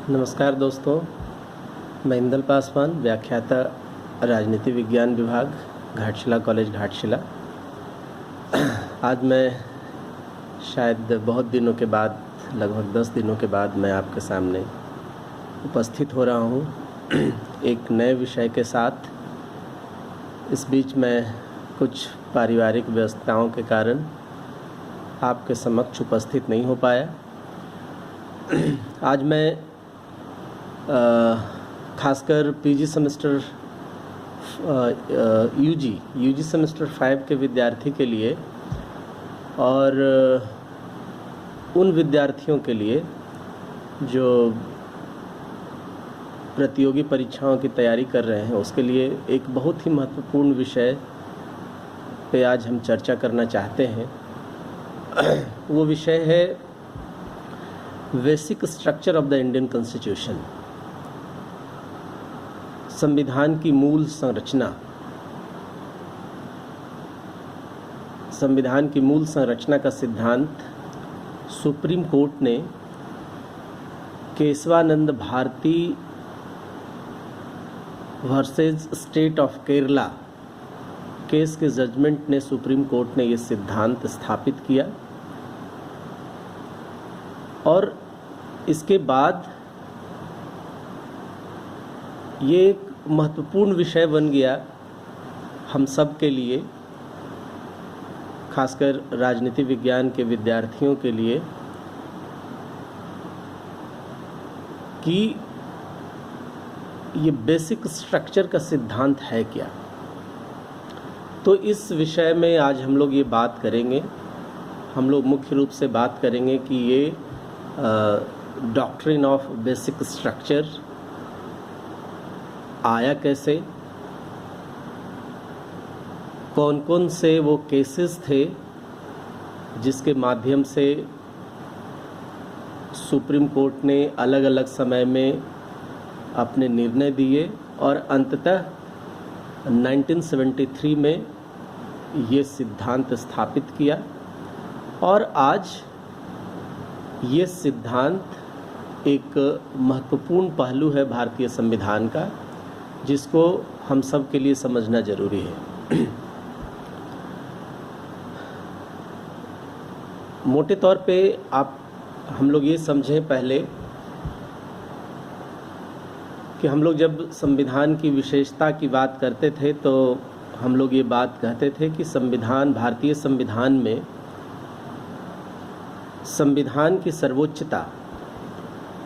नमस्कार दोस्तों, मैं इंदल पासवान, व्याख्याता राजनीति विज्ञान विभाग, घाटशिला कॉलेज घाटशिला। आज मैं शायद बहुत दिनों के बाद, लगभग 10 दिनों के बाद मैं आपके सामने उपस्थित हो रहा हूँ एक नए विषय के साथ। इस बीच मैं कुछ पारिवारिक व्यस्तताओं के कारण आपके समक्ष उपस्थित नहीं हो पाया। आज मैं खासकर पीजी सेमेस्टर यूजी सेमेस्टर 5 के विद्यार्थी के लिए और उन विद्यार्थियों के लिए जो प्रतियोगी परीक्षाओं की तैयारी कर रहे हैं, उसके लिए एक बहुत ही महत्वपूर्ण विषय पे आज हम चर्चा करना चाहते हैं। वो विषय है basic structure of the Indian constitution, संविधान की मूल संरचना। संविधान की मूल संरचना का सिद्धांत सुप्रीम कोर्ट ने Keshavananda Bharati versus state of Kerala case के जजमेंट ने सुप्रीम कोर्ट ने ये सिद्धांत स्थापित किया और इसके बाद ये एक महत्वपूर्ण विषय बन गया हम सब के लिए, खासकर राजनीति विज्ञान के विद्यार्थियों के लिए, कि ये बेसिक स्ट्रक्चर का सिद्धांत है क्या। तो इस विषय में आज हम लोग ये बात करेंगे। हम लोग मुख्य रूप से बात करेंगे कि ये डॉक्ट्रिन ऑफ बेसिक स्ट्रक्चर आया कैसे, कौन कौन से वो केसेस थे जिसके माध्यम से सुप्रीम कोर्ट ने अलग अलग समय में अपने निर्णय दिए और अंततः 1973 में ये सिद्धांत स्थापित किया। और आज ये सिद्धांत एक महत्वपूर्ण पहलू है भारतीय संविधान का, जिसको हम सब के लिए समझना जरूरी है। मोटे तौर पे हम लोग ये समझें पहले कि हम लोग जब संविधान की विशेषता की बात करते थे तो हम लोग ये बात कहते थे कि संविधान, भारतीय संविधान में संविधान की सर्वोच्चता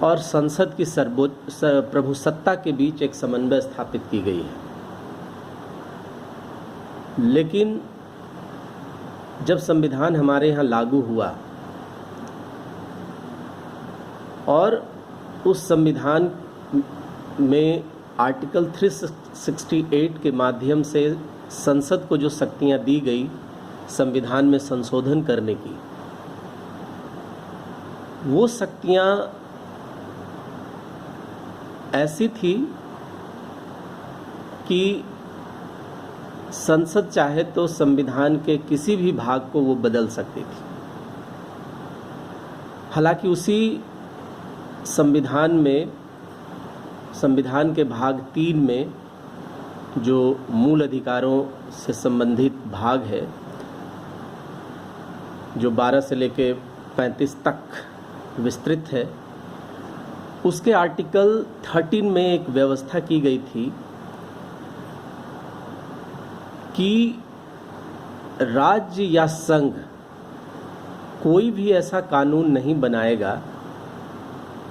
और संसद की प्रभुसत्ता के बीच एक समन्वय स्थापित की गई है। लेकिन जब संविधान हमारे यहाँ लागू हुआ और उस संविधान में आर्टिकल 368 के माध्यम से संसद को जो शक्तियाँ दी गई संविधान में संशोधन करने की, वो शक्तियाँ ऐसी थी कि संसद चाहे तो संविधान के किसी भी भाग को वो बदल सकती थी। हालांकि उसी संविधान में, संविधान के भाग 3 में जो मूल अधिकारों से संबंधित भाग है, जो 12 से लेकर 35 तक विस्तृत है, उसके आर्टिकल 13 में एक व्यवस्था की गई थी कि राज्य या संघ कोई भी ऐसा कानून नहीं बनाएगा,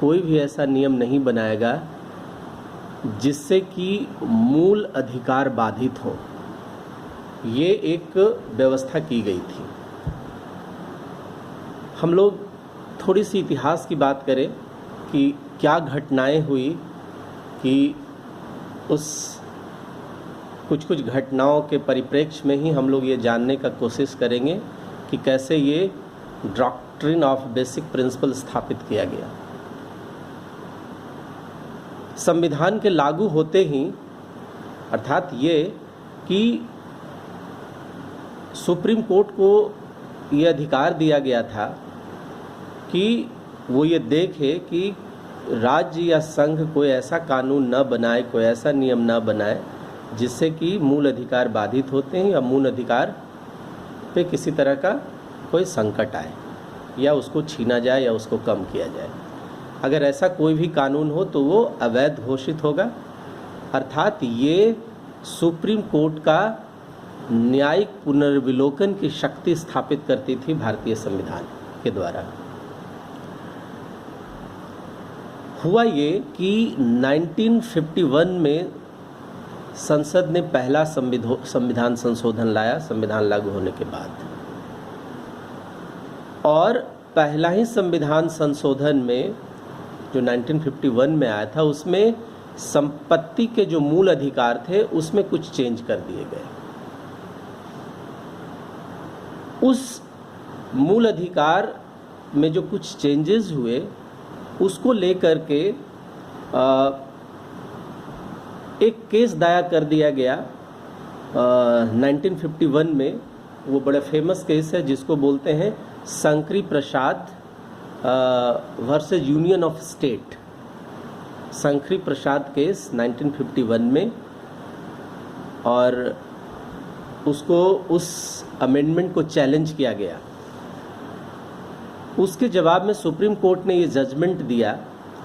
कोई भी ऐसा नियम नहीं बनाएगा जिससे कि मूल अधिकार बाधित हो। ये एक व्यवस्था की गई थी। हम लोग थोड़ी सी इतिहास की बात करें कि क्या घटनाएं हुई, कि उस कुछ घटनाओं के परिप्रेक्ष्य में ही हम लोग ये जानने का कोशिश करेंगे कि कैसे ये डॉक्ट्रिन ऑफ बेसिक प्रिंसिपल स्थापित किया गया। संविधान के लागू होते ही, अर्थात ये कि सुप्रीम कोर्ट को ये अधिकार दिया गया था कि वो ये देखे कि राज्य या संघ कोई ऐसा कानून न बनाए, कोई ऐसा नियम न बनाए जिससे कि मूल अधिकार बाधित होते हैं या मूल अधिकार पे किसी तरह का कोई संकट आए या उसको छीना जाए या उसको कम किया जाए। अगर ऐसा कोई भी कानून हो तो वो अवैध घोषित होगा। अर्थात ये सुप्रीम कोर्ट का न्यायिक पुनर्विलोकन की शक्ति स्थापित करती थी भारतीय संविधान के द्वारा। हुआ ये कि 1951 में संसद ने पहला संविधान संशोधन लाया, संविधान लागू होने के बाद, और पहला ही संविधान संशोधन में जो 1951 में आया था उसमें संपत्ति के जो मूल अधिकार थे उसमें कुछ चेंज कर दिए गए। उस मूल अधिकार में जो कुछ चेंजेस हुए उसको लेकर के एक केस दायर कर दिया गया 1951 में। वो बड़ा फेमस केस है जिसको बोलते हैं Shankari Prasad versus union of state. Shankari Prasad case 1951 में, और उसको उस अमेंडमेंट को चैलेंज किया गया। उसके जवाब में सुप्रीम कोर्ट ने ये जजमेंट दिया।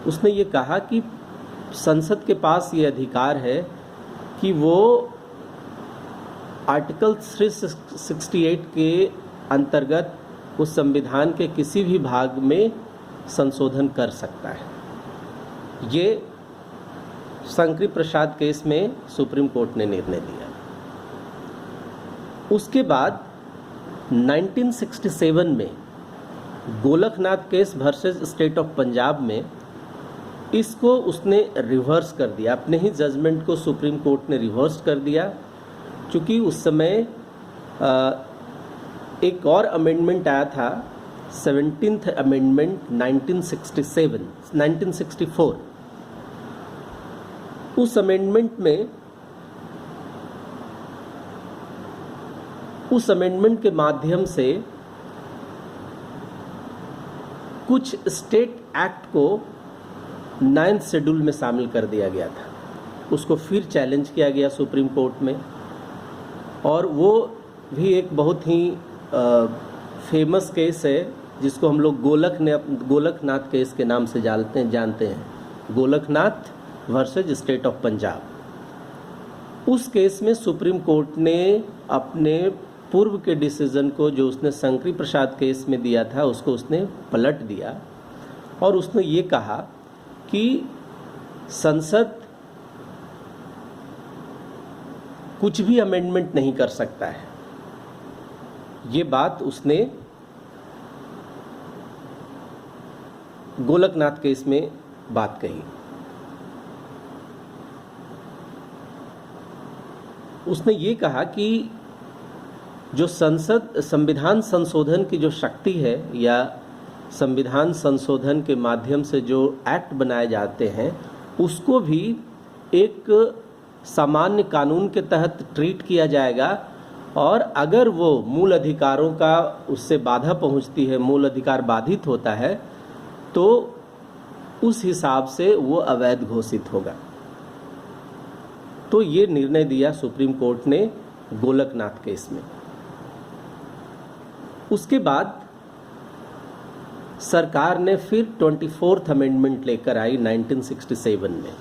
उसने ये कहा कि संसद के पास ये अधिकार है कि वो आर्टिकल 368 के अंतर्गत उस संविधान के किसी भी भाग में संशोधन कर सकता है। ये शंकरी प्रसाद केस में सुप्रीम कोर्ट ने निर्णय दिया। उसके बाद 1967 में Golaknath case versus state of Punjab में इसको उसने रिवर्स कर दिया। अपने ही जजमेंट को सुप्रीम कोर्ट ने रिवर्स कर दिया, क्योंकि उस समय एक और अमेंडमेंट आया था, 17th अमेंडमेंट 1964। उस अमेंडमेंट के माध्यम से कुछ स्टेट एक्ट को 9th शेड्यूल में शामिल कर दिया गया था। उसको फिर चैलेंज किया गया सुप्रीम कोर्ट में, और वो भी एक बहुत ही फेमस केस है जिसको हम लोग गोलकनाथ केस के नाम से जानते हैं, Golaknath versus state of Punjab. उस केस में सुप्रीम कोर्ट ने अपने पूर्व के डिसीजन को, जो उसने शंकरी प्रसाद केस में दिया था, उसको उसने पलट दिया, और उसने ये कहा कि संसद कुछ भी अमेंडमेंट नहीं कर सकता है। ये बात उसने गोलकनाथ केस में बात कही। उसने ये कहा कि जो संविधान संशोधन की जो शक्ति है, या संविधान संशोधन के माध्यम से जो एक्ट बनाए जाते हैं, उसको भी एक सामान्य कानून के तहत ट्रीट किया जाएगा, और अगर वो मूल अधिकारों का उससे बाधा पहुंचती है, मूल अधिकार बाधित होता है, तो उस हिसाब से वो अवैध घोषित होगा। तो ये निर्णय दिया सुप्रीम कोर्ट ने गोलकनाथ केस में। उसके बाद सरकार ने फिर 24th अमेंडमेंट लेकर आई 1967 में,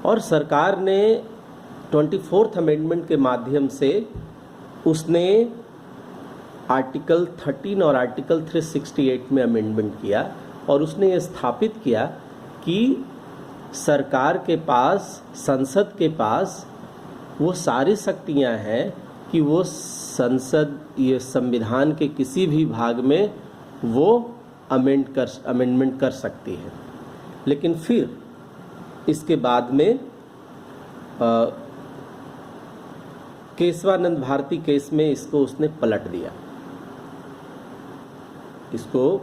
और सरकार ने 24th अमेंडमेंट के माध्यम से उसने आर्टिकल 13 और आर्टिकल 368 में अमेंडमेंट किया, और उसने ये स्थापित किया कि सरकार के पास, संसद के पास वो सारी शक्तियां हैं कि वो संसद ये संविधान के किसी भी भाग में वो अमेंडमेंट कर सकती है। लेकिन फिर इसके बाद में केशवानंद भारती केस में इसको उसने पलट दिया। इसको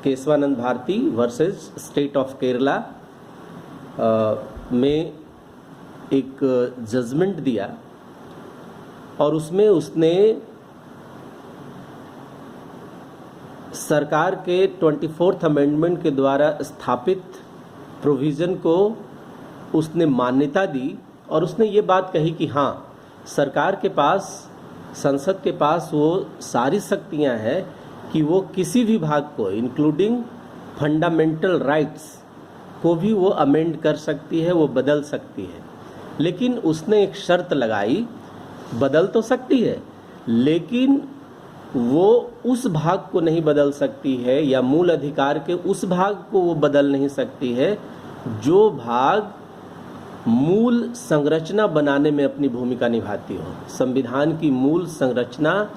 Keshavananda Bharati versus state of Kerala में एक जजमेंट दिया, और उसमें उसने सरकार के 24th अमेंडमेंट के द्वारा स्थापित प्रोविज़न को उसने मान्यता दी और उसने ये बात कही कि हाँ, सरकार के पास, संसद के पास वो सारी शक्तियाँ हैं कि वो किसी भी भाग को इंक्लूडिंग फंडामेंटल राइट्स को भी वो अमेंड कर सकती है, वो बदल सकती है। लेकिन उसने एक शर्त लगाई, बदल तो सकती है लेकिन वो उस भाग को नहीं बदल सकती है या मूल अधिकार के उस भाग को वो बदल नहीं सकती है जो भाग मूल संरचना बनाने में अपनी भूमिका निभाती हो। संविधान की मूल संरचना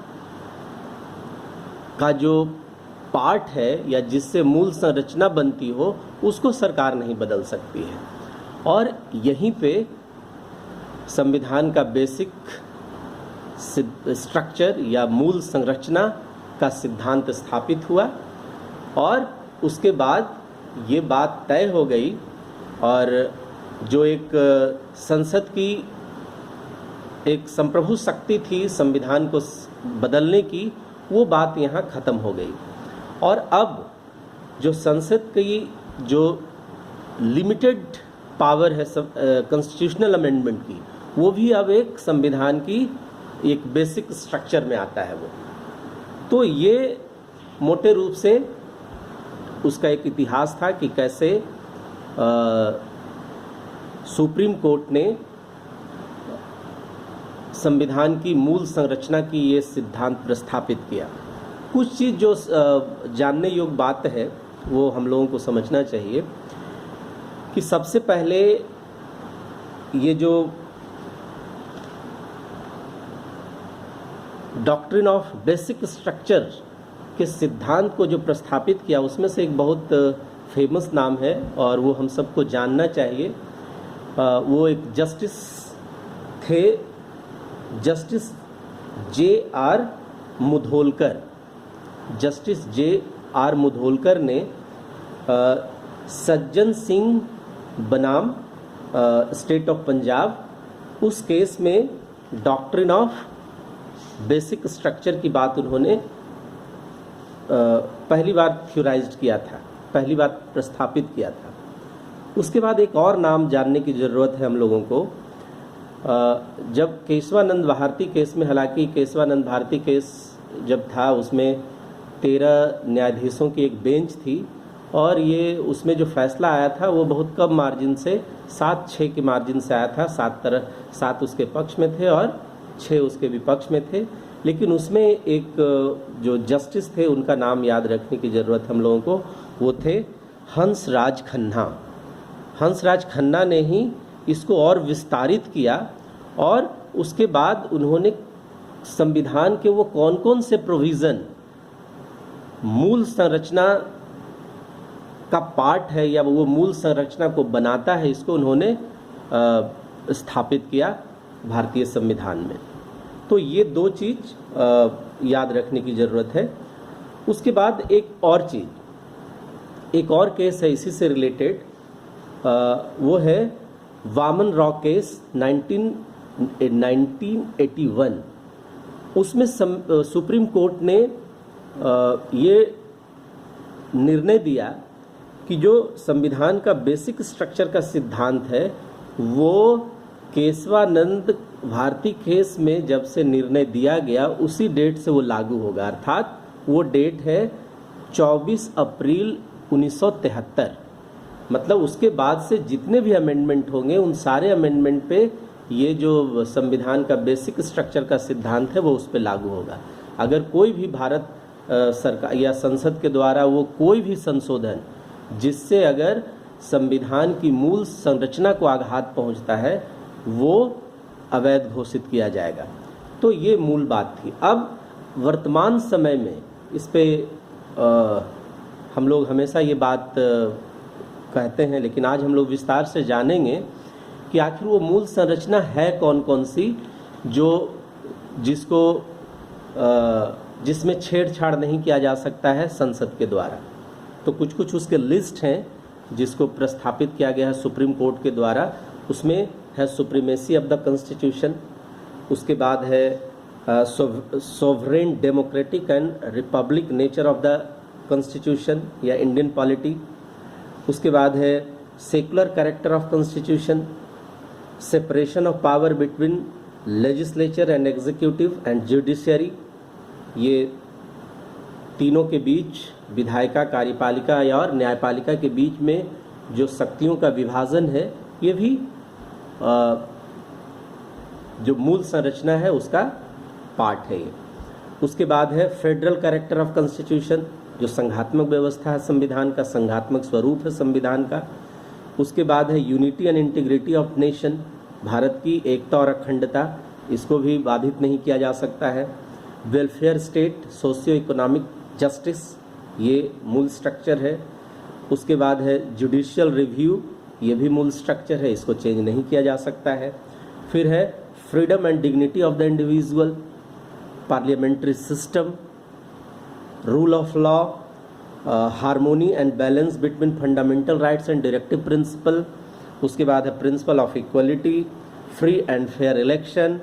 का जो पार्ट है या जिससे मूल संरचना बनती हो, उसको सरकार नहीं बदल सकती है। और यहीं पे संविधान का बेसिक स्ट्रक्चर या मूल संरचना का सिद्धांत स्थापित हुआ और उसके बाद ये बात तय हो गई और जो एक संसद की एक संप्रभु शक्ति थी संविधान को बदलने की, वो बात यहाँ ख़त्म हो गई। और अब जो संसद की जो लिमिटेड पावर है कॉन्स्टिट्यूशनल अमेंडमेंट की, वो भी अब एक संविधान की एक बेसिक स्ट्रक्चर में आता है वो। तो ये मोटे रूप से उसका एक इतिहास था कि कैसे सुप्रीम कोर्ट ने संविधान की मूल संरचना की ये सिद्धांत प्रस्थापित किया। कुछ चीज़ जो जानने योग्य बात है वो हम लोगों को समझना चाहिए कि सबसे पहले ये जो डॉक्ट्रिन ऑफ बेसिक स्ट्रक्चर के सिद्धांत को जो प्रस्थापित किया, उसमें से एक बहुत फेमस नाम है और वो हम सबको जानना चाहिए। वो एक जस्टिस थे, justice J.R. Mudholkar. Justice J.R. Mudholkar ने सज्जन सिंह बनाम स्टेट ऑफ पंजाब, उस केस में डॉक्ट्रिन ऑफ बेसिक स्ट्रक्चर की बात उन्होंने पहली बार थ्योराइज्ड किया था, पहली बार प्रस्थापित किया था। उसके बाद एक और नाम जानने की ज़रूरत है हम लोगों को। जब केशवानंद भारती केस में, हालांकि केशवानंद भारती केस जब था उसमें 13 न्यायाधीशों की एक बेंच थी और ये उसमें जो फैसला आया था वो बहुत कम मार्जिन से 7-6 के मार्जिन से आया था। 7 उसके पक्ष में थे और 6 उसके विपक्ष में थे। लेकिन उसमें एक जो जस्टिस थे उनका नाम याद रखने की ज़रूरत हम लोगों को, वो थे हंसराज खन्ना। हंसराज खन्ना ने ही इसको और विस्तारित किया और उसके बाद उन्होंने संविधान के वो कौन कौन से प्रोविज़न मूल संरचना का पार्ट है या वो मूल संरचना को बनाता है, इसको उन्होंने स्थापित किया भारतीय संविधान में। तो ये दो चीज़ याद रखने की ज़रूरत है। उसके बाद एक और चीज़, एक और केस है इसी से रिलेटेड, वो है वामन रॉ केस 1981। उसमें सुप्रीम कोर्ट ने ये निर्णय दिया कि जो संविधान का बेसिक स्ट्रक्चर का सिद्धांत है वो केशवानंद भारती केस में जब से निर्णय दिया गया उसी डेट से वो लागू होगा। अर्थात वो डेट है 24 अप्रैल 1973। मतलब उसके बाद से जितने भी अमेंडमेंट होंगे उन सारे अमेंडमेंट पे ये जो संविधान का बेसिक स्ट्रक्चर का सिद्धांत है वो उस पर लागू होगा। अगर कोई भी भारत सरकार या संसद के द्वारा वो कोई भी संशोधन जिससे अगर संविधान की मूल संरचना को आघात पहुंचता है वो अवैध घोषित किया जाएगा। तो ये मूल बात थी। अब वर्तमान समय में इस पे हम लोग हमेशा ये बात कहते हैं, लेकिन आज हम लोग विस्तार से जानेंगे कि आखिर वो मूल संरचना है कौन कौन सी जो जिसमें छेड़छाड़ नहीं किया जा सकता है संसद के द्वारा। तो कुछ कुछ उसके लिस्ट हैं जिसको प्रस्थापित किया गया है सुप्रीम कोर्ट के द्वारा। उसमें है सुप्रीमेसी ऑफ द कॉन्स्टिट्यूशन, उसके बाद है sovereign democratic and Republic nature of the constitution या इंडियन पॉलिटी। उसके बाद है secular character of constitution, separation of power between legislature and executive and judiciary, ये तीनों के बीच विधायिका, कार्यपालिका या और न्यायपालिका के बीच में जो शक्तियों का विभाजन है, ये भी जो मूल संरचना है उसका पार्ट है ये। उसके बाद है फेडरल कैरेक्टर ऑफ कॉन्स्टिट्यूशन, जो संघात्मक व्यवस्था है संविधान का, संघात्मक स्वरूप है संविधान का। उसके बाद है unity and integrity of nation, Bharat की एकता और अखंडता, इसको भी बाधित नहीं किया जा सकता है। Welfare state, socio economic justice, ये मूल स्ट्रक्चर है। उसके बाद है जुडिशियल रिव्यू, ये भी मूल स्ट्रक्चर है, इसको चेंज नहीं किया जा सकता है। फिर है freedom and dignity of the individual, parliamentary system, rule of law, harmony and balance between fundamental rights and directive principle. उसके बाद है principle of equality, free and fair election,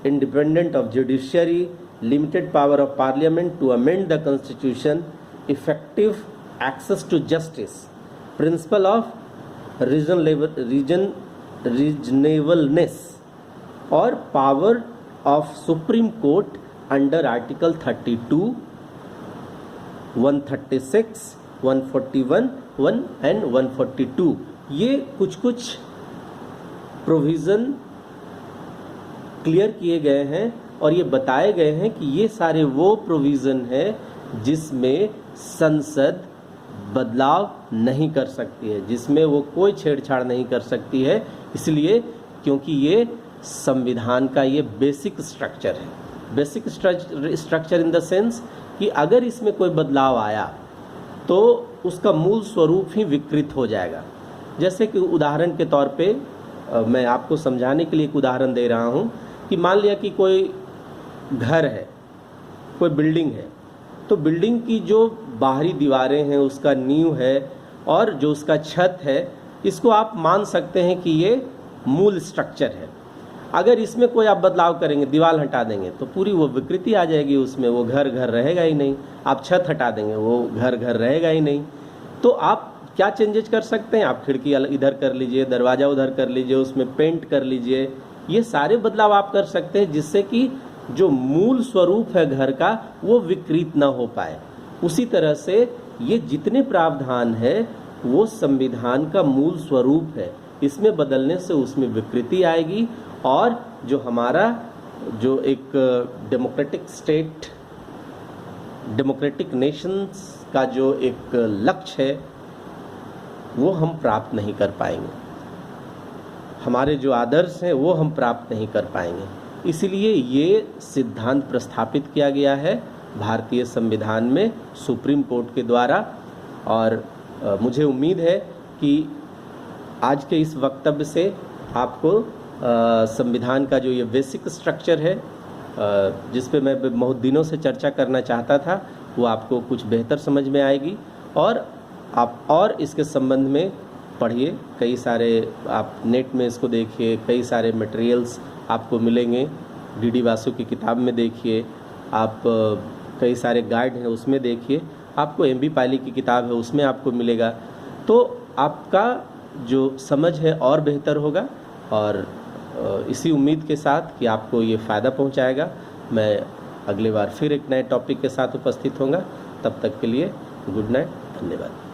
independent of judiciary, limited power of parliament to amend the constitution, effective access to justice, principle of reasonableness और power of supreme court under article 32, 136, 141, 1 and 142। ये कुछ provision clear किए गए हैं और ये बताए गए हैं कि ये सारे वो प्रोविज़न है जिसमें संसद बदलाव नहीं कर सकती है, जिसमें वो कोई छेड़छाड़ नहीं कर सकती है, इसलिए क्योंकि ये संविधान का ये बेसिक स्ट्रक्चर है। Basic structure in the sense कि अगर इसमें कोई बदलाव आया तो उसका मूल स्वरूप ही विकृत हो जाएगा। जैसे कि उदाहरण के तौर पे मैं आपको समझाने के लिए एक उदाहरण दे रहा हूँ कि मान लिया कि कोई घर है, कोई बिल्डिंग है, तो बिल्डिंग की जो बाहरी दीवारें हैं, उसका नींव है और जो उसका छत है, इसको आप मान सकते हैं कि ये मूल स्ट्रक्चर है। अगर इसमें कोई आप बदलाव करेंगे, दीवार हटा देंगे, तो पूरी वो विकृति आ जाएगी उसमें, वो घर रहेगा ही नहीं। आप छत हटा देंगे, वो घर रहेगा ही नहीं। तो आप क्या चेंजेस कर सकते हैं? आप खिड़की इधर कर लीजिए, दरवाज़ा उधर कर लीजिए, उसमें पेंट कर लीजिए, ये सारे बदलाव आप कर सकते हैं जिससे कि जो मूल स्वरूप है घर का वो विकृत ना हो पाए। उसी तरह से ये जितने प्रावधान है वो संविधान का मूल स्वरूप है, इसमें बदलने से उसमें विकृति आएगी और जो हमारा जो एक डेमोक्रेटिक स्टेट, डेमोक्रेटिक नेशंस का जो एक लक्ष्य है वो हम प्राप्त नहीं कर पाएंगे, हमारे जो आदर्श हैं वो हम प्राप्त नहीं कर पाएंगे। इसलिए ये सिद्धांत प्रस्थापित किया गया है भारतीय संविधान में सुप्रीम कोर्ट के द्वारा। और मुझे उम्मीद है कि आज के इस वक्तव्य से आपको संविधान का जो ये बेसिक स्ट्रक्चर है जिस पे मैं बहुत दिनों से चर्चा करना चाहता था, वो आपको कुछ बेहतर समझ में आएगी और आप और इसके संबंध में पढ़िए। कई सारे आप नेट में इसको देखिए, कई सारे मटेरियल्स आपको मिलेंगे। डी वासु की किताब में देखिए, आप कई सारे गाइड हैं उसमें देखिए, आपको एम बी पायली की किताब है उसमें आपको मिलेगा। तो आपका जो समझ है और बेहतर होगा और इसी उम्मीद के साथ कि आपको ये फ़ायदा पहुंचाएगा, मैं अगले बार फिर एक नए टॉपिक के साथ उपस्थित होऊंगा। तब तक के लिए गुड नाइट, धन्यवाद।